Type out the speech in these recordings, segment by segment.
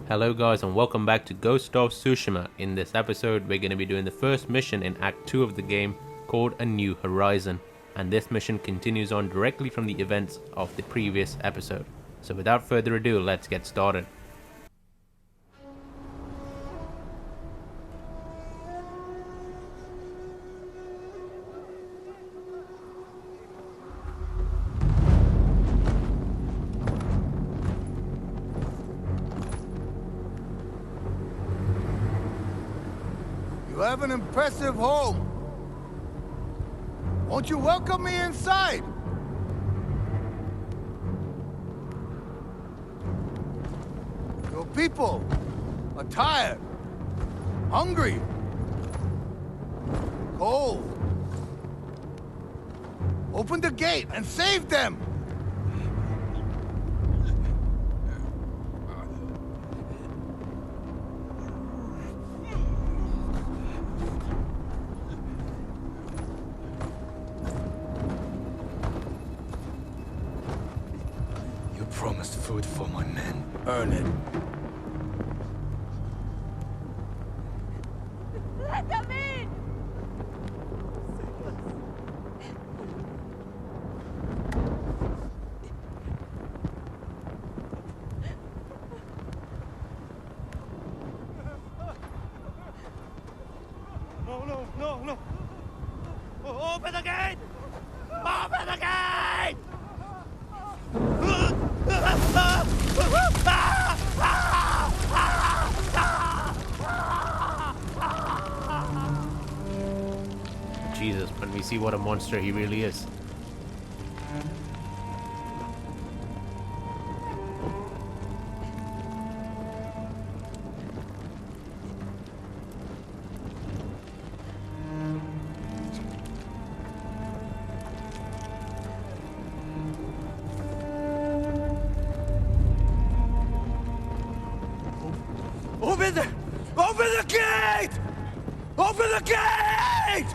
Hello guys and welcome back to Ghost of Tsushima. In this episode we're going to be doing the first mission in Act 2 of the game called A New Horizon, and this mission continues on directly from the events of the previous episode. So without further ado, let's get started. You have an impressive home. Won't you welcome me inside? Your people are tired, hungry, cold. Open the gate and save them! Promised food for my men. Earn it. Let them in! No. Open the gate! Open the gate! Jesus, when we see what a monster he really is. Open the gate! Open the gate!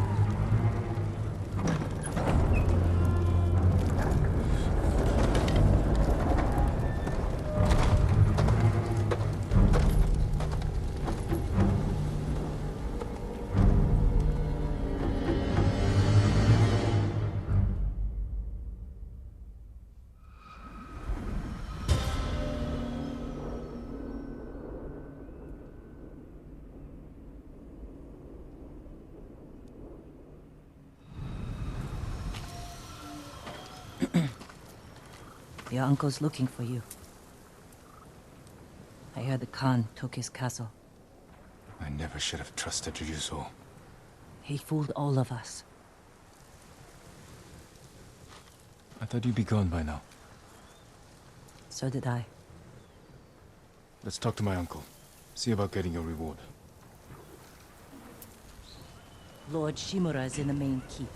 Your uncle's looking for you. I heard the Khan took his castle. I never should have trusted you so. He fooled all of us. I thought you'd be gone by now. So did I. Let's talk to my uncle. See about getting your reward. Lord Shimura is in the main keep.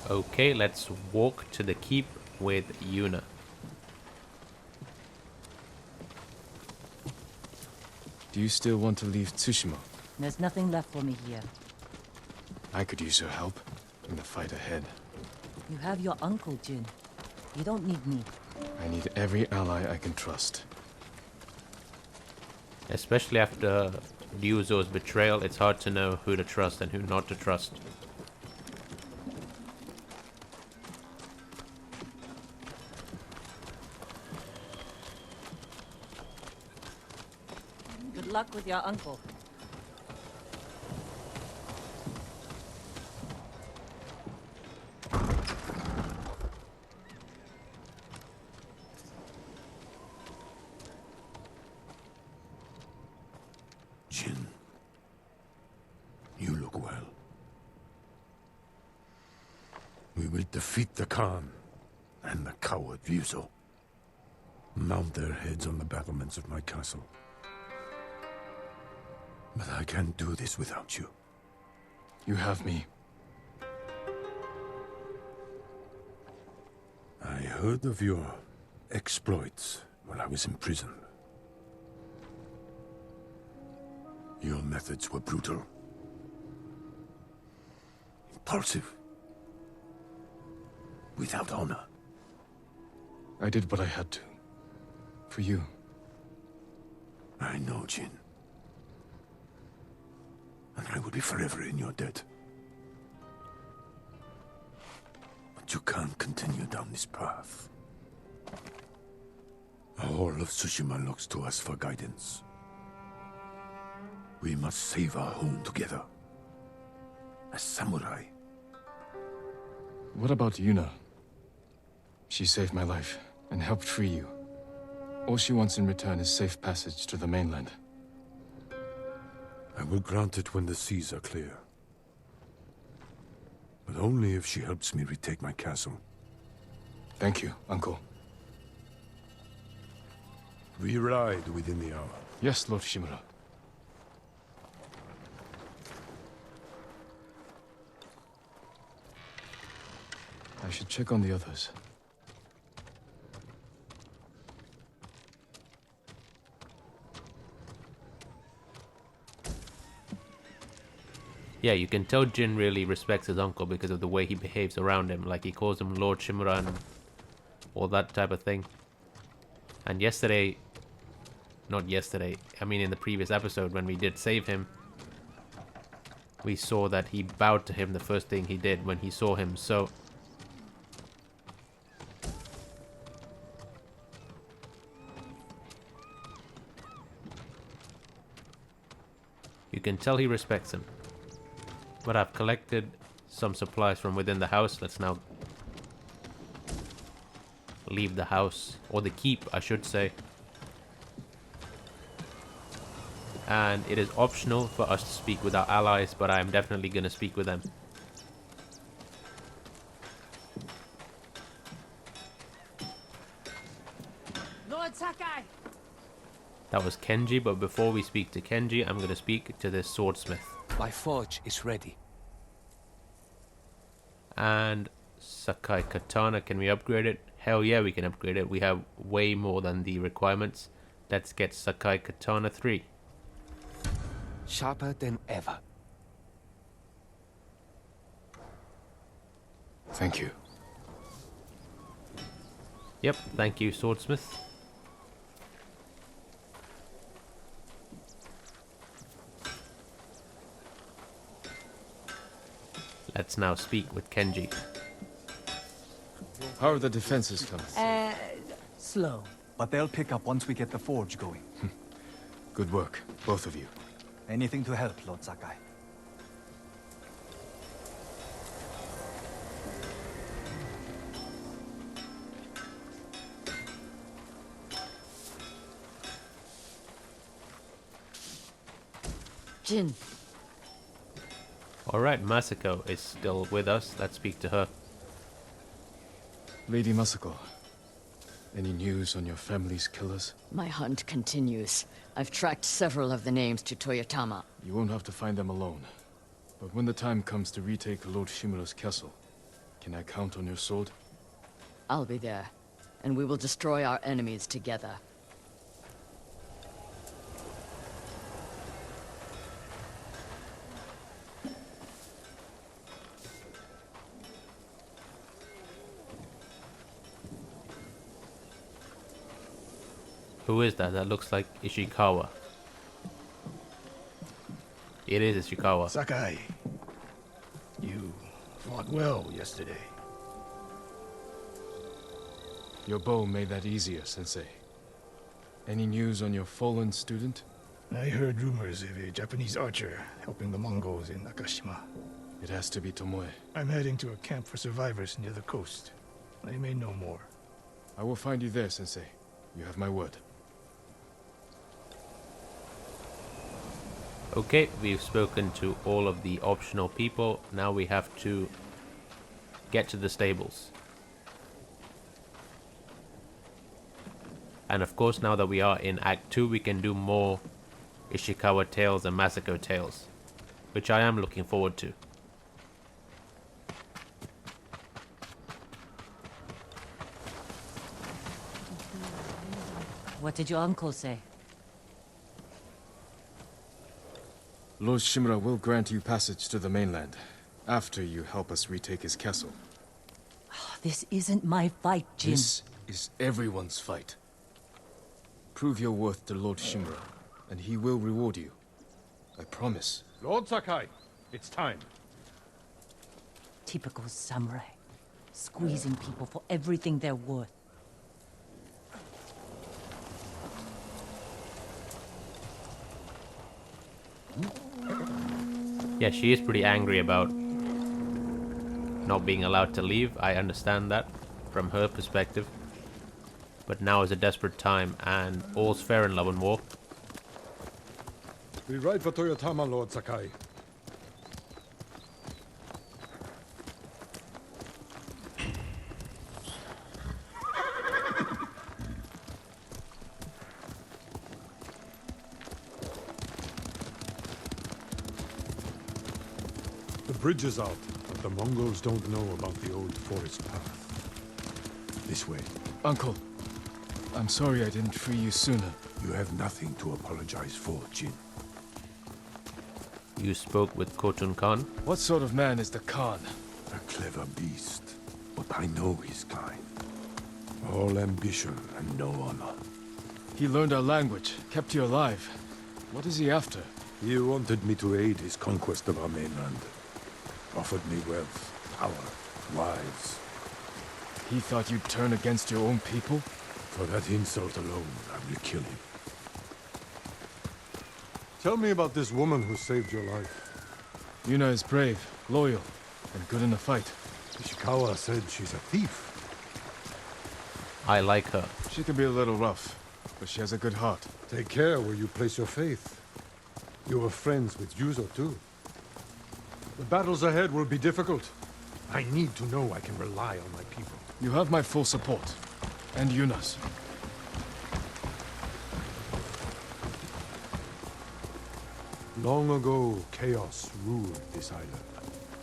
Okay, let's walk to the keep with Yuna. Do you still want to leave Tsushima? There's nothing left for me here. I could use your help in the fight ahead. You have your uncle, Jin. You don't need me. I need every ally I can trust. Especially after Ryuzo's betrayal, it's hard to know who to trust and who not to trust. Good luck with your uncle. Jin, you look well. We will defeat the Khan and the coward Ryuzo. Mount their heads on the battlements of my castle. But I can't do this without you. You have me. I heard of your exploits while I was in prison. Your methods were brutal. Impulsive. Without honor. I did what I had to. For you. I know, Jin. And I will be forever in your debt. But you can't continue down this path. All of Tsushima looks to us for guidance. We must save our home together. As samurai. What about Yuna? She saved my life and helped free you. All she wants in return is safe passage to the mainland. I will grant it when the seas are clear. But only if she helps me retake my castle. Thank you, Uncle. We ride within the hour. Yes, Lord Shimura. I should check on the others. Yeah, you can tell Jin really respects his uncle because of the way he behaves around him. Like, he calls him Lord Shimura and all that type of thing. And yesterday... Not yesterday, I mean in the previous episode when we did save him, we saw that he bowed to him the first thing he did when he saw him, so... You can tell he respects him. But I've collected some supplies from within the house. Let's now leave the house, or the keep, I should say. And it is optional for us to speak with our allies, but I am definitely going to speak with them. Lord Sakai! That was Kenji, but before we speak to Kenji, I'm going to speak to this swordsmith. My forge is ready. And Sakai Katana, can we upgrade it? Hell yeah, we can upgrade it. We have way more than the requirements. Let's get Sakai Katana 3. Sharper than ever. Thank you. Yep, thank you, swordsmith. Let's now speak with Kenji. How are the defenses coming? Slow. But they'll pick up once we get the forge going. Good work, both of you. Anything to help, Lord Sakai. Jin. Alright, Masako is still with us. Let's speak to her. Lady Masako, any news on your family's killers? My hunt continues. I've tracked several of the names to Toyotama. You won't have to find them alone. But when the time comes to retake Lord Shimura's castle, can I count on your sword? I'll be there, and we will destroy our enemies together. Who is that? That looks like Ishikawa. It is Ishikawa. Sakai, you fought well yesterday. Your bow made that easier, Sensei. Any news on your fallen student? I heard rumors of a Japanese archer helping the Mongols in Akashima. It has to be Tomoe. I'm heading to a camp for survivors near the coast. I may know more. I will find you there, Sensei. You have my word. Okay, we've spoken to all of the optional people. Now we have to get to the stables. And of course, now that we are in Act 2, we can do more Ishikawa tales and Masako tales, which I am looking forward to. What did your uncle say? Lord Shimura will grant you passage to the mainland, After you help us retake his castle. This isn't my fight, Jin. This is everyone's fight. Prove your worth to Lord Shimura, and he will reward you. I promise. Lord Sakai, it's time. Typical samurai. Squeezing people for everything they're worth. Yeah, she is pretty angry about not being allowed to leave. I understand that from her perspective. But now is a desperate time, and all's fair in love and war. We ride for Toyotama, Lord Sakai. The bridge is out, but the Mongols don't know about the old forest path. This way. Uncle, I'm sorry I didn't free you sooner. You have nothing to apologize for, Jin. You spoke with Khotun Khan. What sort of man is the Khan? A clever beast, but I know his kind. All ambition and no honor. He learned our language, kept you alive. What is he after? He wanted me to aid his conquest of our mainland. Offered me wealth, power, wives. He thought you'd turn against your own people? For that insult alone, I will kill him. Tell me about this woman who saved your life. Yuna is brave, loyal, and good in a fight. Ishikawa said she's a thief. I like her. She can be a little rough, but she has a good heart. Take care where you place your faith. You were friends with Yuzo too. The battles ahead will be difficult. I need to know I can rely on my people. You have my full support. And Yuna's. Long ago, chaos ruled this island.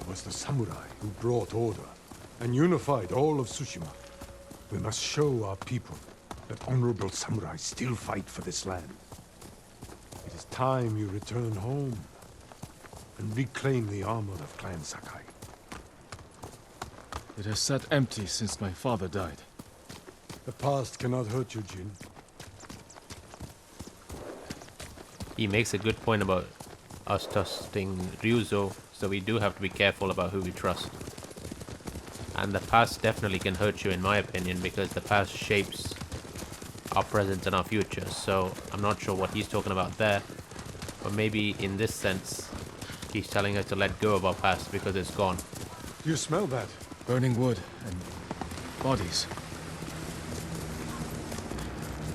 It was the samurai who brought order and unified all of Tsushima. We must show our people that honorable samurai still fight for this land. It is time you return home and reclaim the armor of Clan Sakai. It has sat empty since my father died. The past cannot hurt you, Jin. He makes a good point about us trusting Ryuzo, so we do have to be careful about who we trust. And the past definitely can hurt you, in my opinion, because the past shapes our present and our future. So I'm not sure what he's talking about there, but maybe in this sense, he's telling us to let go of our past because it's gone. You smell that? Burning wood and bodies.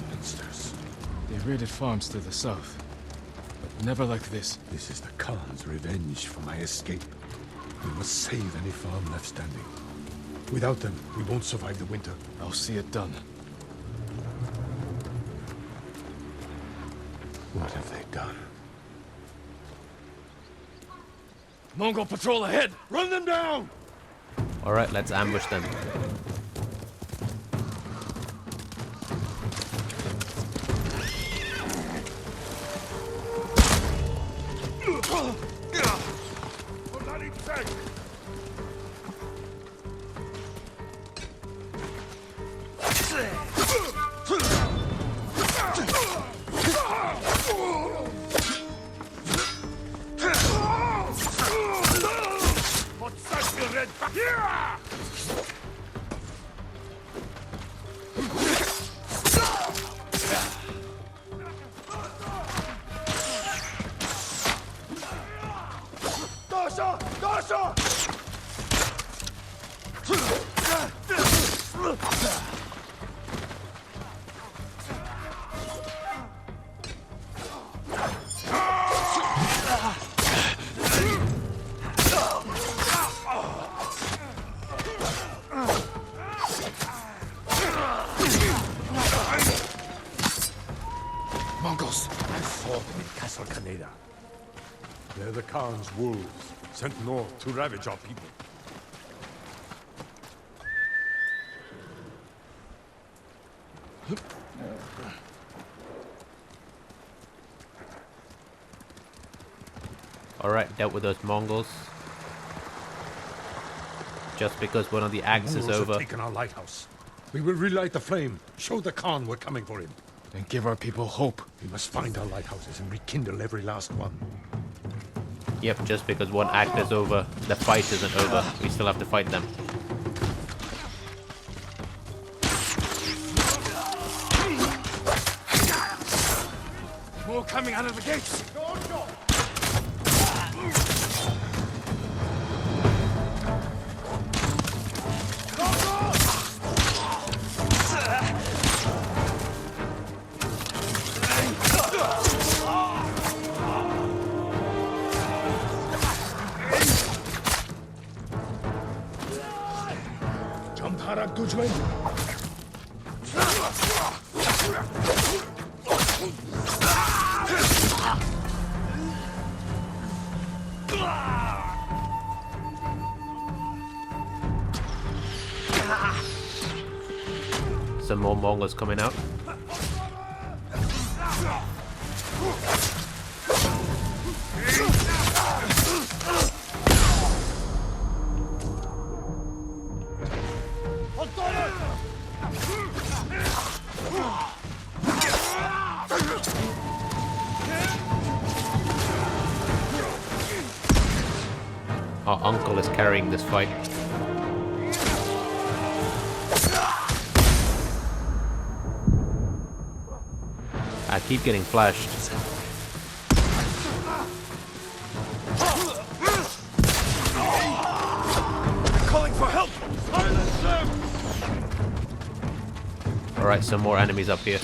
Monsters. They raided farms to the south, but never like this. This is the Khan's revenge for my escape. We must save any farm left standing. Without them, we won't survive the winter. I'll see it done. What have they done? Mongol patrol ahead! Run them down! Alright, let's ambush them. Mongols! I fought them in Castle Kaneda. They're the Khan's wolves, sent north to ravage our people. Alright, dealt with those Mongols. just because one of the acts is Mongols have over. taken our lighthouse. We will relight the flame. Show the Khan we're coming for him. And give our people hope. We must find our lighthouses and rekindle every last one. Yep, just because one act is over, the fight isn't over. We still have to fight them. More coming out of the gates! Some more Mongols coming out. Our uncle is carrying this fight. I keep getting flashed. Calling for help! Silence them! Alright, some more enemies up here.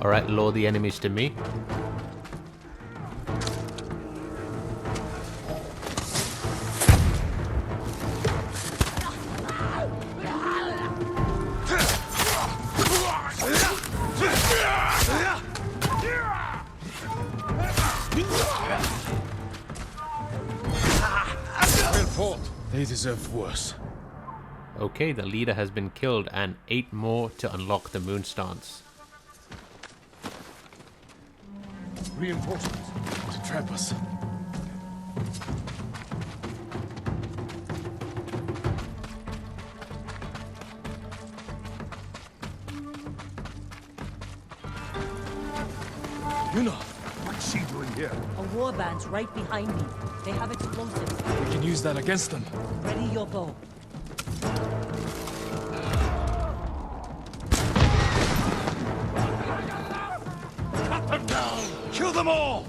Alright, lure the enemies to me. They deserve worse. Okay, the leader has been killed and 8 more to unlock the moon stance. Reinforcements. To trap us. Yuna! What's she doing here? A warband's right behind me. They have explosives. We can use that against them. Ready your bow. Cut them down! Kill them all!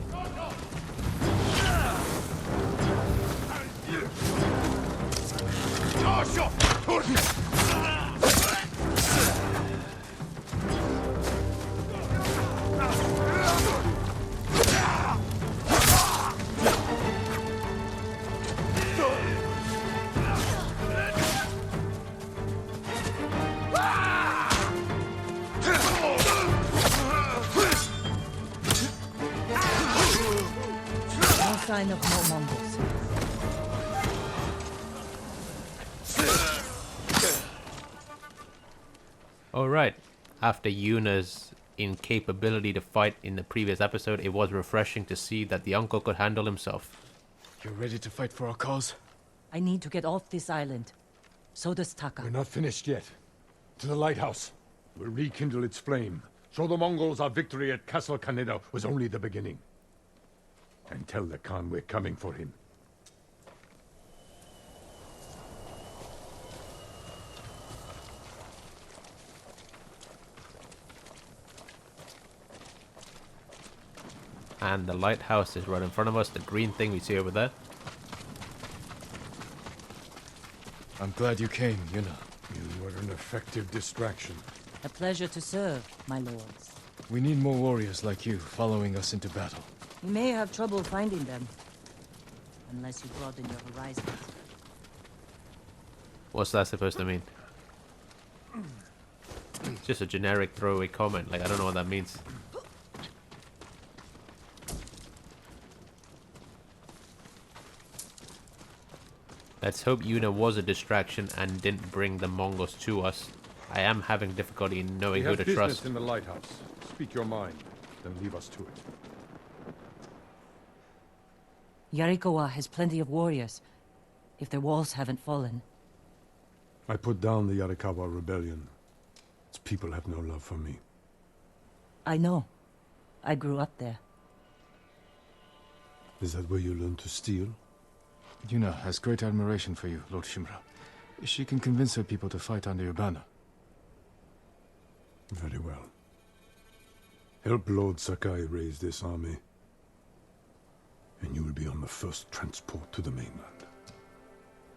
No sign of more Mongols. Alright, after Yuna's incapability to fight in the previous episode, it was refreshing to see that the uncle could handle himself. You're ready to fight for our cause? I need to get off this island. So does Taka. We're not finished yet. To the lighthouse. We'll rekindle its flame. Show the Mongols our victory at Castle Kaneda was only the beginning. And tell the Khan we're coming for him. And the lighthouse is right in front of us, the green thing we see over there. I'm glad you came, Yuna. You were an effective distraction. A pleasure to serve, my lords. We need more warriors like you following us into battle. You may have trouble finding them. Unless you broaden your horizons. What's that supposed to mean? It's just a generic throwaway comment, like I don't know what that means. Let's hope Yuna was a distraction and didn't bring the Mongols to us. I am having difficulty in knowing who to business trust. in the lighthouse. Speak your mind, then leave us to it. Yarikawa has plenty of warriors, if their walls haven't fallen. I put down the Yarikawa rebellion. Its people have no love for me. I know. I grew up there. Is that where you learned to steal? Yuna has great admiration for you, Lord Shimura. She can convince her people to fight under your banner. Very well. Help Lord Sakai raise this army, and you will be on the first transport to the mainland.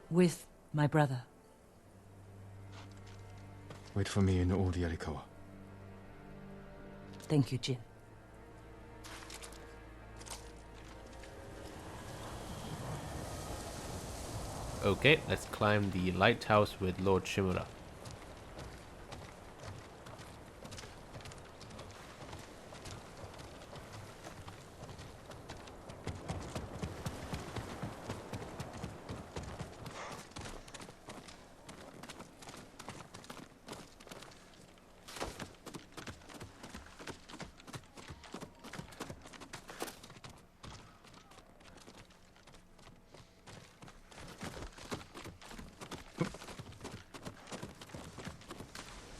With my brother. Wait for me in Old Yarikawa. Thank you, Jin. Okay, let's climb the lighthouse with Lord Shimura.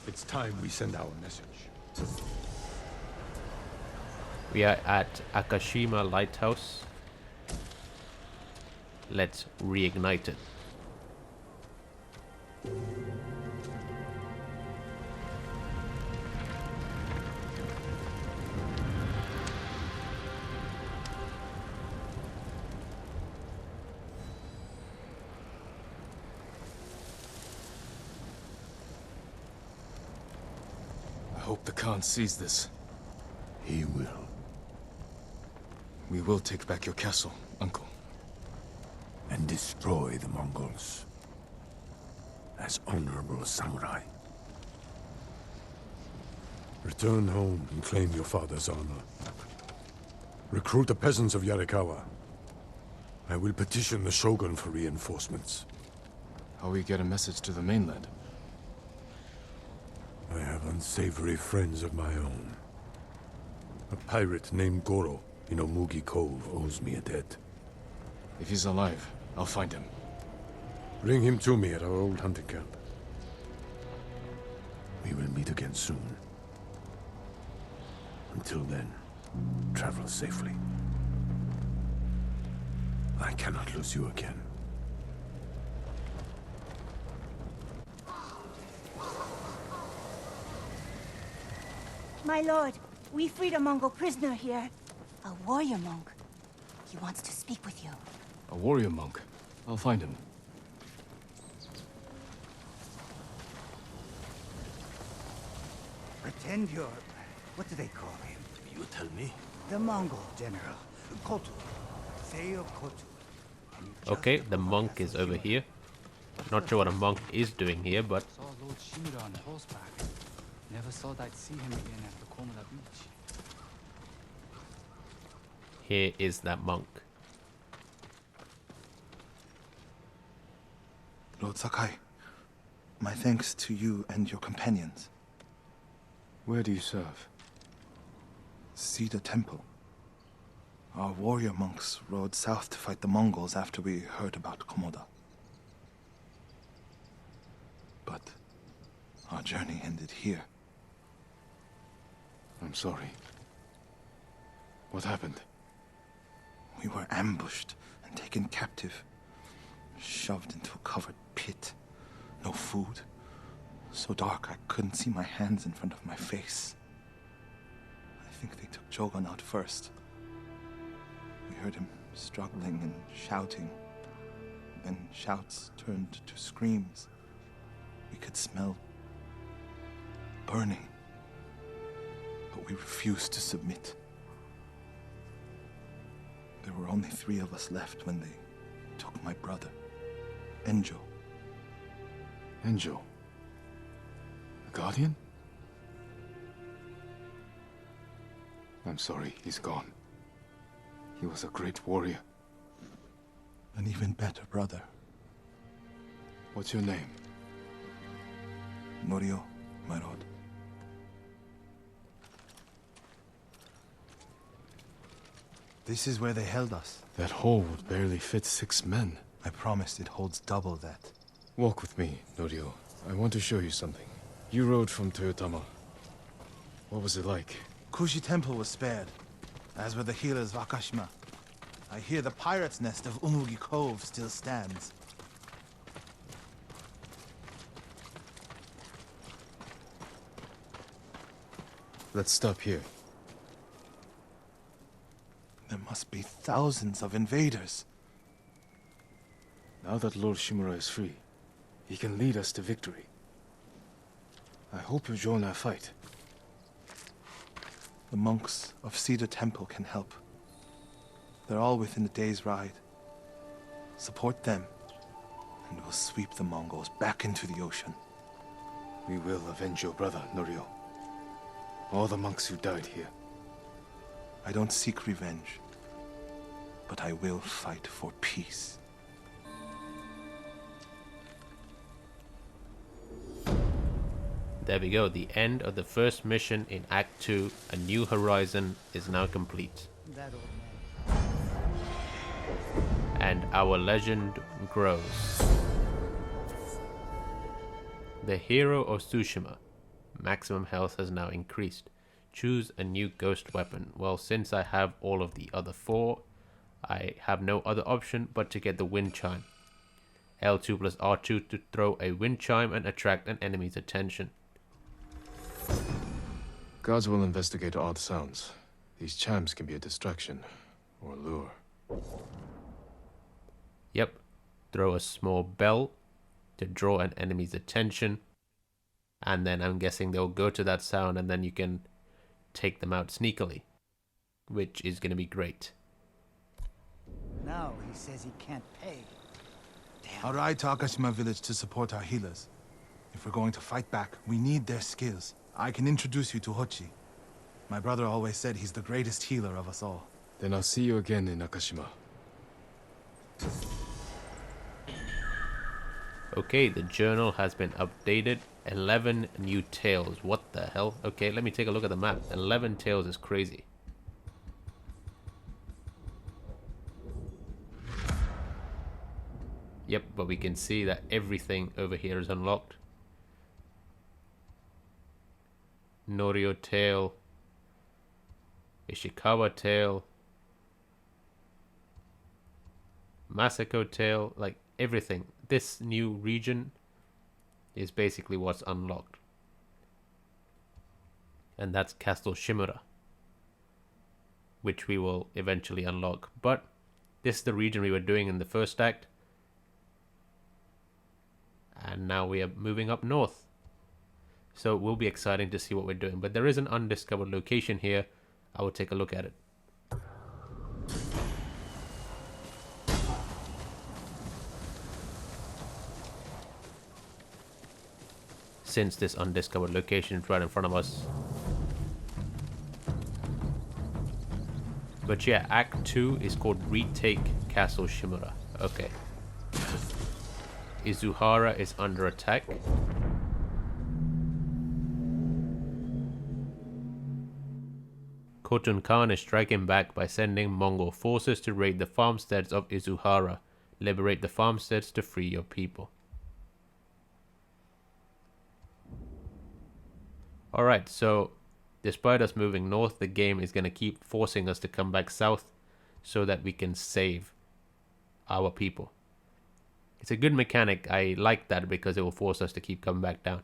It's time we send our message. We are at Akashima Lighthouse. Let's reignite it. I hope the Khan sees this. He will. We will take back your castle, Uncle. And destroy the Mongols. As honorable samurai. Return home and claim your father's honor. Recruit the peasants of Yarikawa. I will petition the Shogun for reinforcements. How we get a message to the mainland? I have unsavory friends of my own. A pirate named Goro in Omugi Cove owes me a debt. If he's alive, I'll find him. Bring him to me at our old hunting camp. We will meet again soon. Until then, travel safely. I cannot lose you again. My lord, we freed a Mongol prisoner here. A warrior monk. He wants to speak with you. A warrior monk. I'll find him. Pretend you're... what do they call him? You tell me. The Mongol general. Khotun. Say of Khotun. And you just Okay, the monk is over here. Not sure what a monk is doing here, but Saw Lord Shimura on horseback. Never thought I'd see him again at the Komoda beach. here is that monk. Lord Sakai, my thanks to you and your companions. Where do you serve? See the temple. Our warrior monks rode south to fight the Mongols after we heard about Komoda. But our journey ended here. I'm sorry. What happened? We were ambushed and taken captive. Shoved into a covered pit. No food. So dark I couldn't see my hands in front of my face. I think they took Jogan out first. We heard him struggling and shouting. Then shouts turned to screams. We could smell burning. But we refused to submit. There were only 3 of us left when they took my brother, Enjo. Enjo? The Guardian? I'm sorry, he's gone. He was a great warrior. An even better brother. What's your name? Norio, my lord. This is where they held us. That hole would barely fit 6 men. I promised it holds double that. Walk with me, Norio. I want to show you something. You rode from Toyotama. What was it like? Kushi Temple was spared, as were the healers of Akashima. I hear the pirate's nest of Umugi Cove still stands. Let's stop here. There must be thousands of invaders. Now that Lord Shimura is free, he can lead us to victory. I hope you join our fight. The monks of Cedar Temple can help. They're all within a day's ride. Support them, and we'll sweep the Mongols back into the ocean. We will avenge your brother, Norio. All the monks who died here. I don't seek revenge, but I will fight for peace. There we go, the end of the first mission in Act 2, A New Horizon, is now complete. That old man. And our legend grows. The hero of Tsushima. Maximum health has now increased. Choose a new ghost weapon. Well, since I have all of the other 4, I have no other option but to get the wind chime. L2 plus R2 to throw a wind chime and attract an enemy's attention. Guards will investigate odd sounds. These chimes can be a distraction or lure. Yep. Throw a small bell to draw an enemy's attention. And then I'm guessing they'll go to that sound and then you can take them out sneakily. Which is going to be great. Now he says he can't pay. Damn. I'll ride to Akashima village to support our healers. If we're going to fight back, we need their skills. I can introduce you to Hochi. My brother always said he's the greatest healer of us all. Then I'll see you again in Akashima. Okay, the journal has been updated. 11 new tales. What the hell? Okay, let me take a look at the map. 11 tales is crazy. Yep, but we can see that everything over here is unlocked. Norio tale. Ishikawa tale. Masako tale. Like everything. This new region is basically what's unlocked. And that's Castle Shimura, which we will eventually unlock. But this is the region we were doing in the first act. And now we are moving up north. So it will be exciting to see what we're doing. But there is an undiscovered location here. I will take a look at it. Since this undiscovered location is right in front of us. But yeah, Act 2 is called Retake Castle Shimura. Okay. Izuhara is under attack. Khotun Khan is striking back by sending Mongol forces to raid the farmsteads of Izuhara. Liberate the farmsteads to free your people. Alright, so despite us moving north, the game is going to keep forcing us to come back south so that we can save our people. It's a good mechanic. I like that because it will force us to keep coming back down.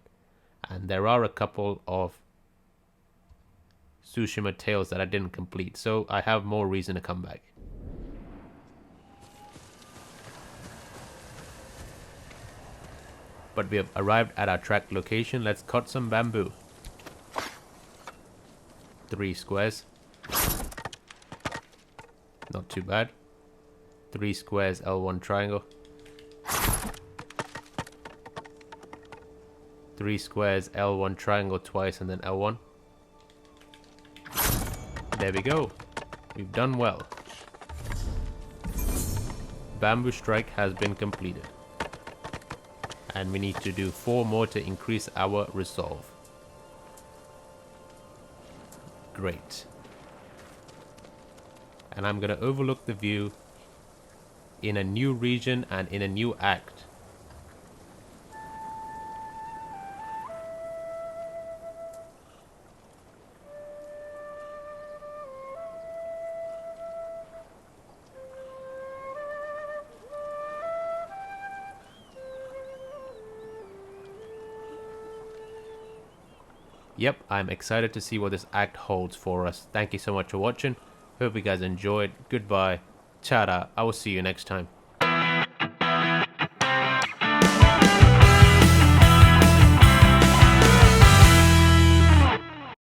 And there are a couple of Tsushima tales that I didn't complete, so I have more reason to come back. But we have arrived at our track location. Let's cut some bamboo. 3 squares. Not too bad. 3 squares, L1 triangle. 3 squares, L1 triangle twice, and then L1. There we go. We've done well. Bamboo strike has been completed. And we need to do 4 more to increase our resolve. Great. And I'm going to overlook the view in a new region and in a new act. Yep, I'm excited to see what this act holds for us. Thank you so much for watching. Hope you guys enjoyed. Goodbye. Ta-da. I will see you next time.